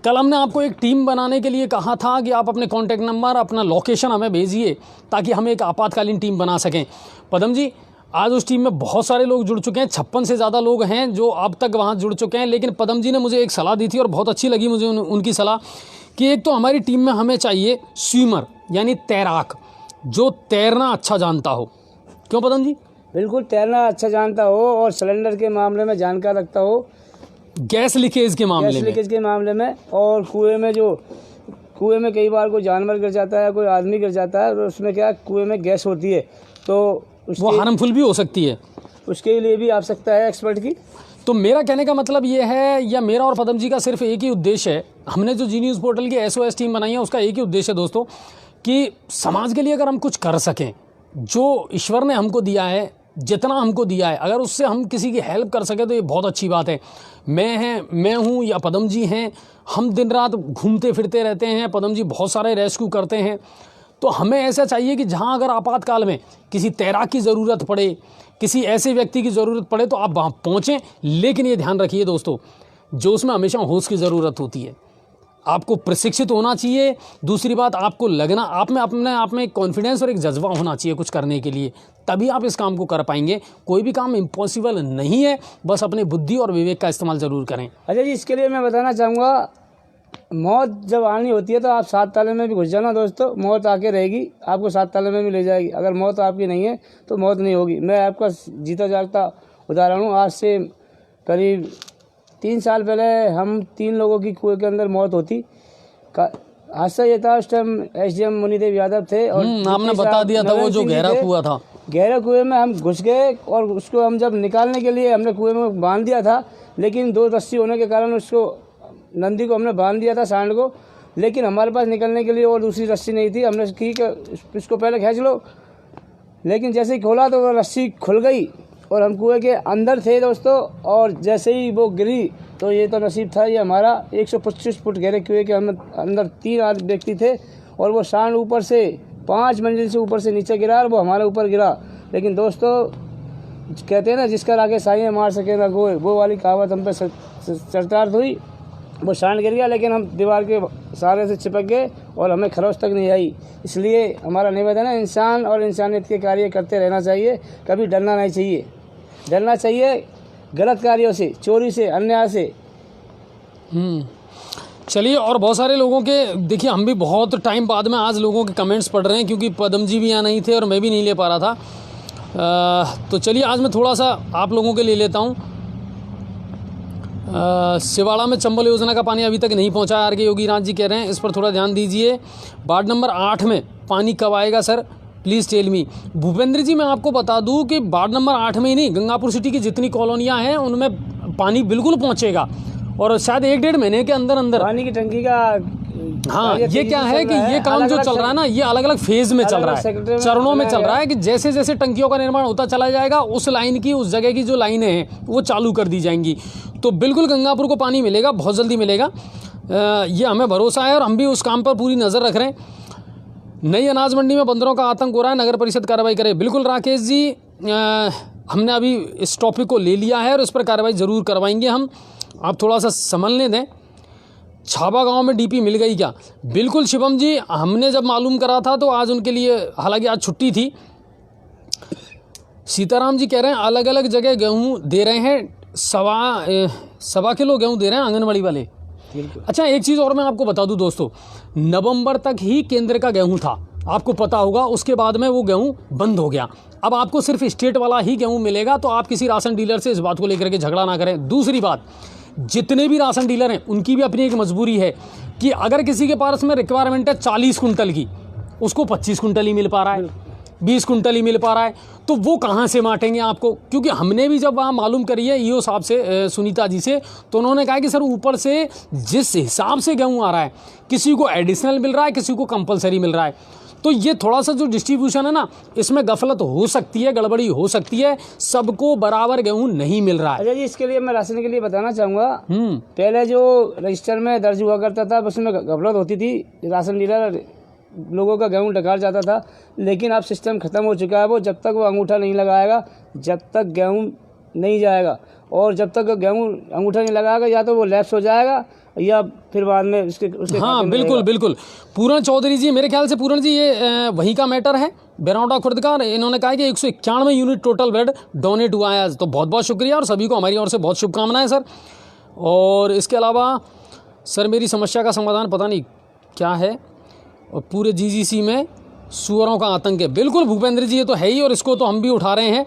कल हमने आपको एक टीम बनाने के लिए कहा था कि आप अपने कॉन्टैक्ट नंबर, अपना लोकेशन हमें भेजिए ताकि हम एक आपातकालीन टीम बना सकें। पदम जी, आज उस टीम में बहुत सारे लोग जुड़ चुके हैं, 56 से ज़्यादा लोग हैं जो अब तक वहाँ जुड़ चुके हैं। लेकिन पदम जी ने मुझे एक सलाह दी थी और बहुत अच्छी लगी मुझे उनकी सलाह कि एक तो हमारी टीम में हमें चाहिए स्विमर, यानी तैराक, जो तैरना अच्छा जानता हो। क्यों पदम जी? बिल्कुल, तैरना अच्छा जानता हो और सिलेंडर के मामले में जानकार रखता हो, गैस लीकेज के मामले में, और कुएं में कई बार कोई जानवर गिर जाता है, कोई आदमी गिर जाता है, तो उसमें क्या कुएं में गैस होती है, तो वो हार्मफुल भी हो सकती है, उसके लिए भी आवश्यकता है एक्सपर्ट की। तो मेरा कहने का मतलब ये है, या मेरा और पदम जी का सिर्फ एक ही उद्देश्य है, हमने जो जी न्यूज़ पोर्टल की SOS टीम बनाई है उसका एक ही उद्देश्य है दोस्तों, कि समाज के लिए अगर हम कुछ कर सकें, जो ईश्वर ने हमको दिया है, जितना हमको दिया है, अगर उससे हम किसी की हेल्प कर सकें तो ये बहुत अच्छी बात है। मैं हूँ या पदम जी हैं, हम दिन रात घूमते फिरते रहते हैं, पदम जी बहुत सारे रेस्क्यू करते हैं। तो हमें ऐसा चाहिए कि जहाँ अगर आपातकाल में किसी तैराक की ज़रूरत पड़े, किसी ऐसे व्यक्ति की ज़रूरत पड़े, तो आप वहाँ पहुँचें। लेकिन ये ध्यान रखिए दोस्तों, जो उसमें हमेशा होश की ज़रूरत होती है, आपको प्रशिक्षित होना चाहिए। दूसरी बात, आपको लगना अपने आप में कॉन्फिडेंस और एक जज्बा होना चाहिए कुछ करने के लिए, तभी आप इस काम को कर पाएंगे। कोई भी काम इम्पॉसिबल नहीं है, बस अपने बुद्धि और विवेक का इस्तेमाल ज़रूर करें। अच्छा जी, इसके लिए मैं बताना चाहूँगा, मौत जब आनी होती है तो आप 7 ताले में भी घुस जाना दोस्तों, मौत आके रहेगी, आपको 7 ताले में भी ले जाएगी। अगर मौत आपकी नहीं है तो मौत नहीं होगी। मैं आपका जीता जागता उदाहरण हूँ। आज से करीब 3 साल पहले हम 3 लोगों की कुएं के अंदर मौत होती। हादसा ये था, उस टाइम SDM मुनिदेव यादव थे और आपने बता दिया था वो जो गहरा कुआं था, गहरा कुएं में हम घुस गए और उसको हम जब निकालने के लिए हमने कुएं में बांध दिया था, लेकिन 2 रस्सी होने के कारण उसको नंदी को हमने बांध दिया था, सांड को, लेकिन हमारे पास निकलने के लिए और दूसरी रस्सी नहीं थी। हमने की कि इसको पहले खींच लो, लेकिन जैसे ही खोला तो वो रस्सी खुल गई और हम कुएं के अंदर थे दोस्तों। और जैसे ही वो गिरी तो ये तो नसीब था, ये हमारा 125 फुट गहरे कुएं के अंदर 3 व्यक्ति थे और वो सांड ऊपर से 5 मंजिल से ऊपर से नीचे गिरा और वो हमारे ऊपर गिरा। लेकिन दोस्तों, कहते हैं ना, जिसका राके साइयाँ मार सके ना कोई, वो वाली कहावत हम पे चरितार्थ हुई। वो सांड गिर गया, लेकिन हम दीवार के सहारे से चिपक गए और हमें खरोच तक नहीं आई। इसलिए हमारा निवेदन है, इंसान और इंसानियत के कार्य करते रहना चाहिए, कभी डरना नहीं चाहिए। डरना चाहिए गलत कार्यों से, चोरी से, अन्याय से। चलिए, और बहुत सारे लोगों के, देखिए हम भी बहुत टाइम बाद में आज लोगों के कमेंट्स पढ़ रहे हैं, क्योंकि पदम जी भी यहाँ नहीं थे और मैं भी नहीं ले पा रहा था। तो चलिए आज मैं थोड़ा सा आप लोगों के ले लेता हूँ। सिवाड़ा में चंबल योजना का पानी अभी तक नहीं पहुंचा, आर के योगी राज जी कह रहे हैं, इस पर थोड़ा ध्यान दीजिए। वार्ड नंबर 8 में पानी कब आएगा sir, please tell me. Bhupendra ji, मैं आपको बता दूं कि वार्ड नंबर 8 में ही नहीं, गंगापुर सिटी की जितनी कॉलोनियां हैं उनमें पानी बिल्कुल पहुंचेगा और शायद 1-1.5 महीने के अंदर अंदर पानी की टंकी का हाँ, ये क्या है कि ये काम जो चल रहा है ना, ये अलग अलग फेज में चल रहा है, चरणों में चल रहा है कि जैसे जैसे टंकियों का निर्माण होता चला जाएगा, उस लाइन की, उस जगह की जो लाइनें हैं वो चालू कर दी जाएंगी। तो बिल्कुल गंगापुर को पानी मिलेगा, बहुत जल्दी मिलेगा, ये हमें भरोसा है और हम भी उस काम पर पूरी नज़र रख रहे हैं। नई अनाज मंडी में बंदरों का आतंक हो रहा है, नगर परिषद कार्रवाई करे। बिल्कुल राकेश जी, हमने अभी इस टॉपिक को ले लिया है और उस पर कार्रवाई ज़रूर करवाएंगे हम, आप थोड़ा सा संभलने दें। छाबा गांव में डीपी मिल गई क्या? बिल्कुल शिवम जी, हमने जब मालूम करा था तो आज उनके लिए, हालांकि आज छुट्टी थी। सीताराम जी कह रहे हैं अलग अलग जगह गेहूं दे रहे हैं, 1.25 किलो गेहूं दे रहे हैं आंगनबाड़ी वाले। अच्छा, एक चीज़ और मैं आपको बता दूं दोस्तों, नवंबर तक ही केंद्र का गेहूं था, आपको पता होगा, उसके बाद में वो गेहूं बंद हो गया। अब आपको सिर्फ स्टेट वाला ही गेहूं मिलेगा, तो आप किसी राशन डीलर से इस बात को लेकर के झगड़ा ना करें। दूसरी बात, जितने भी राशन डीलर हैं उनकी भी अपनी एक मजबूरी है कि अगर किसी के पास में रिक्वायरमेंट है 40 कुंटल की, उसको 25 कुंटल ही मिल पा रहा है, 20 कुंटल ही मिल पा रहा है, तो वो कहाँ से बांटेंगे आपको? क्योंकि हमने भी जब वहाँ मालूम करी है ईओ साहब से, सुनीता जी से, तो उन्होंने कहा कि सर ऊपर से जिस हिसाब से गेहूँ आ रहा है, किसी को एडिशनल मिल रहा है, किसी को कंपलसरी मिल रहा है, तो ये थोड़ा सा जो डिस्ट्रीब्यूशन है ना, इसमें गफलत हो सकती है, गड़बड़ी हो सकती है, सबको बराबर गेहूं नहीं मिल रहा है। अच्छा जी, इसके लिए मैं राशन के लिए बताना चाहूँगा, पहले जो रजिस्टर में दर्ज हुआ करता था उसमें गफलत होती थी, राशन डीलर लोगों का गेहूं डकार जाता था, लेकिन अब सिस्टम खत्म हो चुका है। वो जब तक वो अंगूठा नहीं लगाएगा, जब तक गेहूं नहीं जाएगा, और जब तक गेहूं अंगूठा नहीं लगाएगा, या तो वो लैप्स हो जाएगा या फिर बाद में उसके हाँ, बिल्कुल बिल्कुल। पूरण चौधरी जी, मेरे ख्याल से पूरण जी ये वहीं का मैटर है, बेरौंडा खुर्द का। इन्होंने कहा कि 191 यूनिट टोटल बेड डोनेट हुआ है आज, तो बहुत बहुत शुक्रिया और सभी को हमारी ओर से बहुत शुभकामनाएं सर। और इसके अलावा सर, मेरी समस्या का समाधान पता नहीं क्या है, और पूरे जीजीसी में सुअरों का आतंक है। बिल्कुल भूपेंद्र जी, ये तो है ही, और इसको तो हम भी उठा रहे हैं।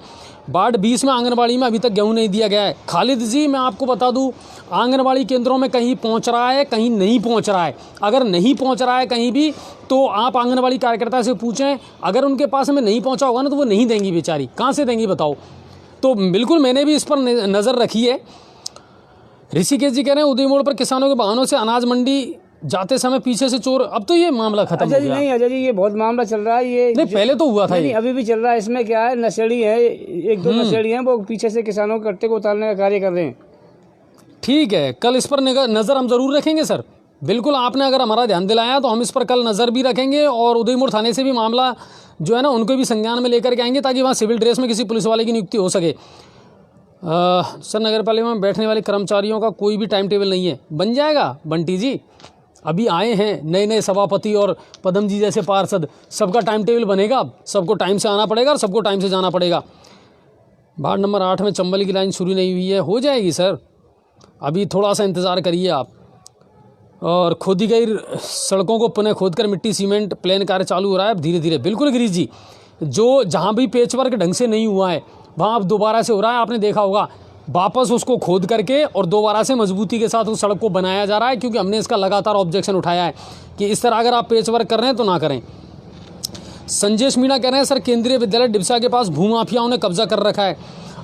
वार्ड 20 में आंगनबाड़ी में अभी तक गेहूं नहीं दिया गया है। खालिद जी, मैं आपको बता दूं, आंगनबाड़ी केंद्रों में कहीं पहुंच रहा है, कहीं नहीं पहुंच रहा है। अगर नहीं पहुंच रहा है कहीं भी, तो आप आंगनबाड़ी कार्यकर्ता से पूछें, अगर उनके पास में नहीं पहुंचा होगा ना, तो वो नहीं देंगी बेचारी, कहाँ से देंगी बताओ। तो बिल्कुल मैंने भी इस पर नज़र रखी है। ऋषिकेश जी कह रहे हैं उदय मोड़ पर किसानों के वाहनों से अनाज मंडी जाते समय पीछे से चोर, अब तो ये मामला खत्म हो गया। नहीं अजय जी, ये बहुत मामला चल रहा है, ये नहीं पहले तो हुआ था, नहीं अभी भी चल रहा है। इसमें क्या है, नशेड़ी है, 1-2 नशेड़ी हैं, वो पीछे से किसानों के कट्टे को उतारने का कार्य कर रहे हैं। ठीक है, कल इस पर नज़र हम ज़रूर रखेंगे सर। बिल्कुल, आपने अगर हमारा ध्यान दिलाया तो हम इस पर कल नज़र भी रखेंगे, और उदयपुर थाने से भी मामला जो है ना, उनको भी संज्ञान में लेकर के आएंगे, ताकि वहाँ सिविल ड्रेस में किसी पुलिस वाले की नियुक्ति हो सके। सर, नगर पालिका में बैठने वाले कर्मचारियों का कोई भी टाइम टेबल नहीं है, बन जाएगा बंटी जी। अभी आए हैं नए नए सभापति और पदम जी जैसे पार्षद, सबका टाइम टेबल बनेगा, सबको टाइम से आना पड़ेगा और सबको टाइम से जाना पड़ेगा। वार्ड नंबर 8 में चंबल की लाइन शुरू नहीं हुई है, हो जाएगी सर, अभी थोड़ा सा इंतज़ार करिए आप। और खोदी गई सड़कों को पुनः खोदकर मिट्टी सीमेंट प्लेन कार्य चालू हो रहा है अब धीरे धीरे। बिल्कुल गिरीश जी, जो जहाँ भी पेचवर्क ढंग से नहीं हुआ है वहाँ अब दोबारा से हो रहा है। आपने देखा होगा, वापस उसको खोद करके और दोबारा से मजबूती के साथ उस सड़क को बनाया जा रहा है, क्योंकि हमने इसका लगातार ऑब्जेक्शन उठाया है कि इस तरह अगर आप पेच वर्क कर रहे हैं तो ना करें। संजय मीणा कह रहे हैं सर, केंद्रीय विद्यालय डिबसा के पास भूमाफियाओं ने कब्जा कर रखा है।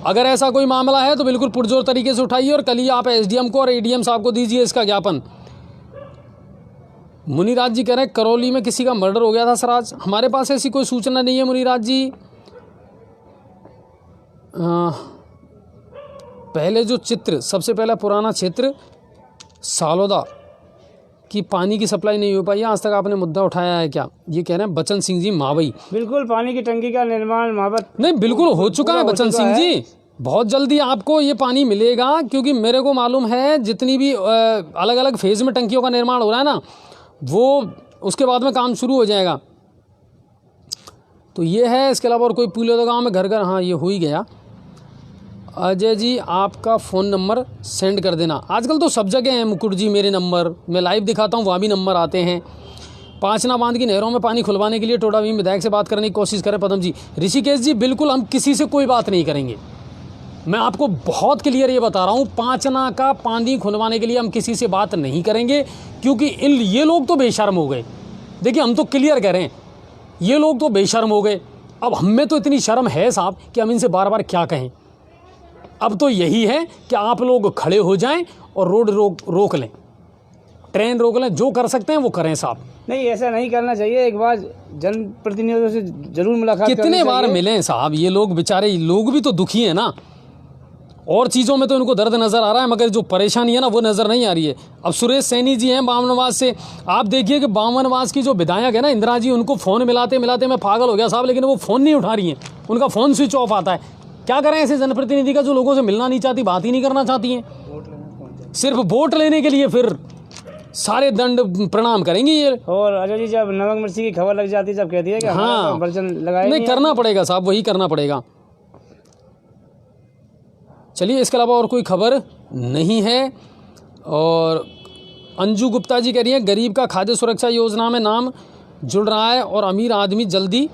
अगर ऐसा कोई मामला है तो बिल्कुल पुरजोर तरीके से उठाइए, और कल ही आप एसडीएम को और एडीएम साहब को दीजिए इसका ज्ञापन। मुनिराज जी कह रहे हैं करौली में किसी का मर्डर हो गया था सर आज, हमारे पास ऐसी कोई सूचना नहीं है मुनिराज जी। पहले जो चित्र, सबसे पहला पुराना क्षेत्र सालोदा की पानी की सप्लाई नहीं हो पाई है, आज तक आपने मुद्दा उठाया है क्या? ये कह रहे हैं बचन सिंह जी मावई। बिल्कुल, पानी की टंकी का निर्माण महावत नहीं, बिल्कुल हो चुका है बचन सिंह जी, बहुत जल्दी आपको ये पानी मिलेगा, क्योंकि मेरे को मालूम है जितनी भी अलग अलग फेज में टंकियों का निर्माण हो रहा है ना, वो उसके बाद में काम शुरू हो जाएगा। तो ये है, इसके अलावा और कोई पुलिया गाँव में घर घर, हाँ ये हो ही गया। अजय जी, आपका फ़ोन नंबर सेंड कर देना। आजकल तो सब जगह हैं मुकुट जी मेरे नंबर, मैं लाइव दिखाता हूँ, वहाँ भी नंबर आते हैं। पांचना बांध की नहरों में पानी खुलवाने के लिए टोडावीम विधायक से बात करने की कोशिश करें पदम जी। ऋषिकेश जी, बिल्कुल हम किसी से कोई बात नहीं करेंगे, मैं आपको बहुत क्लियर ये बता रहा हूँ, पांचना का पानी खुलवाने के लिए हम किसी से बात नहीं करेंगे, क्योंकि ये लोग तो बेशर्म हो गए। देखिए, हम तो क्लियर कह रहे हैं, ये लोग तो बेशर्म हो गए। अब हम में तो इतनी शर्म है साहब कि हम इनसे बार बार क्या कहें। अब तो यही है कि आप लोग खड़े हो जाएं और रोड रोक लें। ट्रेन रोक लें, जो कर सकते हैं वो करें साहब। नहीं, ऐसा नहीं करना चाहिए। एक बार जनप्रतिनिधियों से जरूर मुलाकात करनी कितने बार चाहिए। मिले साहब, ये लोग बेचारे लोग भी तो दुखी हैं ना, और चीज़ों में तो इनको दर्द नज़र आ रहा है, मगर जो परेशानी है ना वो नज़र नहीं आ रही है। अब सुरेश सैनी जी हैं बामनवास से, आप देखिए कि बामनवास की जो विधायक है ना इंदिरा जी, उनको फ़ोन मिलाते मिलाते मैं पागल हो गया साहब, लेकिन वो फ़ोन नहीं उठा रही हैं, उनका फ़ोन स्विच ऑफ आता है। क्या करें ऐसे जनप्रतिनिधि का जो लोगों से मिलना नहीं चाहती, बात ही नहीं करना चाहती हैं, सिर्फ वोट लेने के लिए फिर सारे दंड प्रणाम करेंगे ये। और अजय जी, जब नमक मिर्ची की खबर लग जाती है, जब कहती है कि हमारा तो बर्तन लगाए नहीं, करना पड़ेगा साहब, वही करना पड़ेगा। चलिए, इसके अलावा और कोई खबर नहीं है। और अंजू गुप्ता जी कह रही हैं गरीब का खाद्य सुरक्षा योजना में नाम जुड़ रहा है और अमीर आदमी जल्दी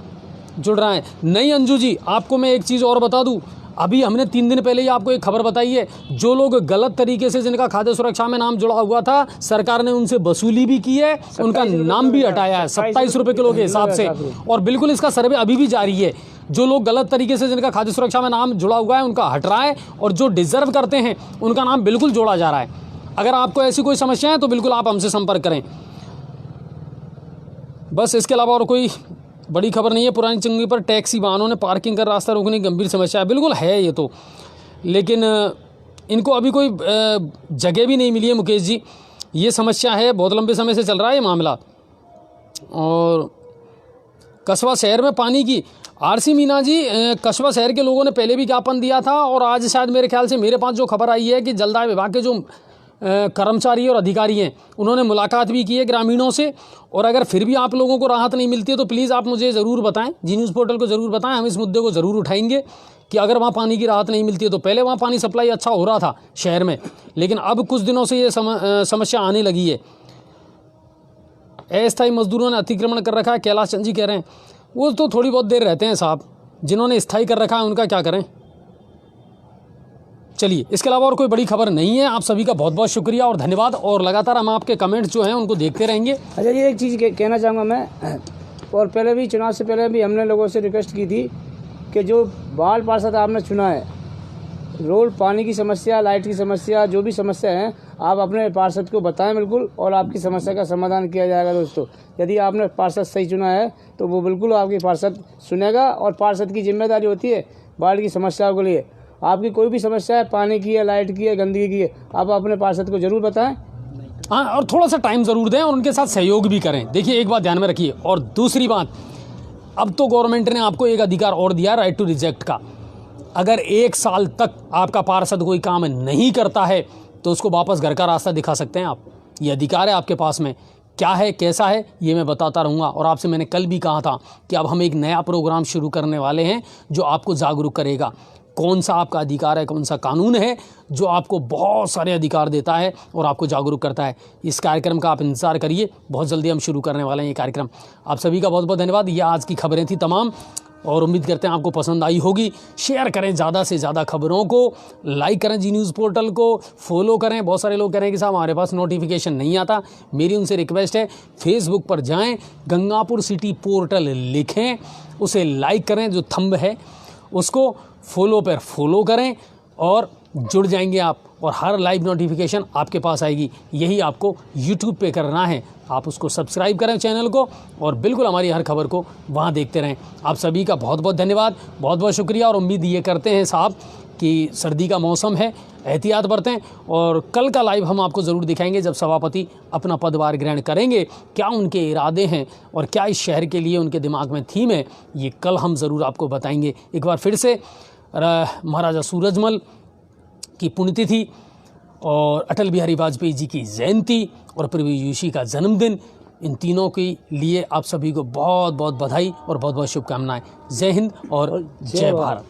जुड़ रहा है। नहीं अंजू जी, आपको मैं एक चीज़ और बता दूं, अभी हमने 3 दिन पहले ही आपको एक खबर बताई है, जो लोग गलत तरीके से जिनका खाद्य सुरक्षा में नाम जुड़ा हुआ था, सरकार ने उनसे वसूली भी की है, उनका नाम भी हटाया है 27 रुपये किलो के हिसाब से। और बिल्कुल इसका सर्वे अभी भी जारी है। जो लोग गलत तरीके से जिनका खाद्य सुरक्षा में नाम जुड़ा हुआ है उनका हट रहा है, और जो डिजर्व करते हैं उनका नाम बिल्कुल जोड़ा जा रहा है। अगर आपको ऐसी कोई समस्या है तो बिल्कुल आप हमसे संपर्क करें। बस इसके अलावा और कोई बड़ी खबर नहीं है। पुरानी चुंगी पर टैक्सी वाहनों ने पार्किंग कर रास्ता रोकने की गंभीर समस्या है। बिल्कुल है ये तो, लेकिन इनको अभी कोई जगह भी नहीं मिली है मुकेश जी। ये समस्या है, बहुत लंबे समय से चल रहा है ये मामला। और कस्बा शहर में पानी की, आरसी मीना जी, कस्बा शहर के लोगों ने पहले भी ज्ञापन दिया था, और आज शायद मेरे ख्याल से मेरे पास जो खबर आई है कि जलदाय विभाग के जो कर्मचारी और अधिकारी हैं उन्होंने मुलाकात भी की है ग्रामीणों से। और अगर फिर भी आप लोगों को राहत नहीं मिलती है तो प्लीज़ आप मुझे ज़रूर बताएं, जी न्यूज़ पोर्टल को ज़रूर बताएं। हम इस मुद्दे को ज़रूर उठाएंगे कि अगर वहाँ पानी की राहत नहीं मिलती है तो पहले वहाँ पानी सप्लाई अच्छा हो रहा था शहर में, लेकिन अब कुछ दिनों से ये समस्या आने लगी है। अस्थायी मजदूरों ने अतिक्रमण कर रखा है, कैलाश चंद जी कह रहे हैं। वो तो थोड़ी बहुत देर रहते हैं साहब, जिन्होंने स्थायी कर रखा है उनका क्या करें। चलिए, इसके अलावा और कोई बड़ी खबर नहीं है। आप सभी का बहुत बहुत शुक्रिया और धन्यवाद, और लगातार हम आपके कमेंट्स जो हैं उनको देखते रहेंगे। अच्छा जी, एक चीज़ कहना चाहूँगा मैं, और पहले भी चुनाव से पहले भी हमने लोगों से रिक्वेस्ट की थी कि जो बाल पार्षद आपने चुना है, रोड, पानी की समस्या, लाइट की समस्या, जो भी समस्या है आप अपने पार्षद को बताएं बिल्कुल, और आपकी समस्या का समाधान किया जाएगा। दोस्तों, यदि आपने पार्षद सही चुना है तो वो बिल्कुल आपकी पार्षद सुनेगा, और पार्षद की जिम्मेदारी होती है बाढ़ की समस्याओं के लिए। आपकी कोई भी समस्या है, पानी की है, लाइट की है, गंदगी की है, आप अपने पार्षद को जरूर बताएं। हाँ, और थोड़ा सा टाइम ज़रूर दें और उनके साथ सहयोग भी करें। देखिए, एक बात ध्यान में रखिए, और दूसरी बात, अब तो गवर्नमेंट ने आपको एक अधिकार और दिया, राइट टू रिजेक्ट का। अगर 1 साल तक आपका पार्षद कोई काम नहीं करता है तो उसको वापस घर का रास्ता दिखा सकते हैं आप। ये अधिकार है आपके पास में। क्या है, कैसा है, ये मैं बताता रहूँगा। और आपसे मैंने कल भी कहा था कि अब हम एक नया प्रोग्राम शुरू करने वाले हैं जो आपको जागरूक करेगा। कौन सा आपका अधिकार है, कौन सा कानून है जो आपको बहुत सारे अधिकार देता है और आपको जागरूक करता है। इस कार्यक्रम का आप इंतज़ार करिए, बहुत जल्दी हम शुरू करने वाले हैं ये कार्यक्रम। आप सभी का बहुत बहुत धन्यवाद। ये आज की खबरें थी तमाम, और उम्मीद करते हैं आपको पसंद आई होगी। शेयर करें ज़्यादा से ज़्यादा खबरों को, लाइक करें जी न्यूज़ पोर्टल को, फॉलो करें। बहुत सारे लोग कह रहे हैं कि साहब हमारे पास नोटिफिकेशन नहीं आता। मेरी उनसे रिक्वेस्ट है, फेसबुक पर जाएं, गंगापुर सिटी पोर्टल लिखें, उसे लाइक करें, जो थंब है उसको फॉलो पर फॉलो करें, और जुड़ जाएंगे आप, और हर लाइव नोटिफिकेशन आपके पास आएगी। यही आपको यूट्यूब पे करना है, आप उसको सब्सक्राइब करें चैनल को, और बिल्कुल हमारी हर खबर को वहाँ देखते रहें। आप सभी का बहुत बहुत धन्यवाद, बहुत बहुत शुक्रिया। और उम्मीद ये करते हैं साहब कि सर्दी का मौसम है, एहतियात बरतें। और कल का लाइव हम आपको ज़रूर दिखाएंगे जब सभापति अपना पदभार ग्रहण करेंगे, क्या उनके इरादे हैं और क्या इस शहर के लिए उनके दिमाग में थीम है, ये कल हम ज़रूर आपको बताएंगे। एक बार फिर से महाराजा सूरजमल की पुण्यतिथि और अटल बिहारी वाजपेयी जी की जयंती और प्रभु यीशु का जन्मदिन, इन तीनों के लिए आप सभी को बहुत बहुत बधाई और बहुत बहुत शुभकामनाएं। जय हिंद और जय भारत।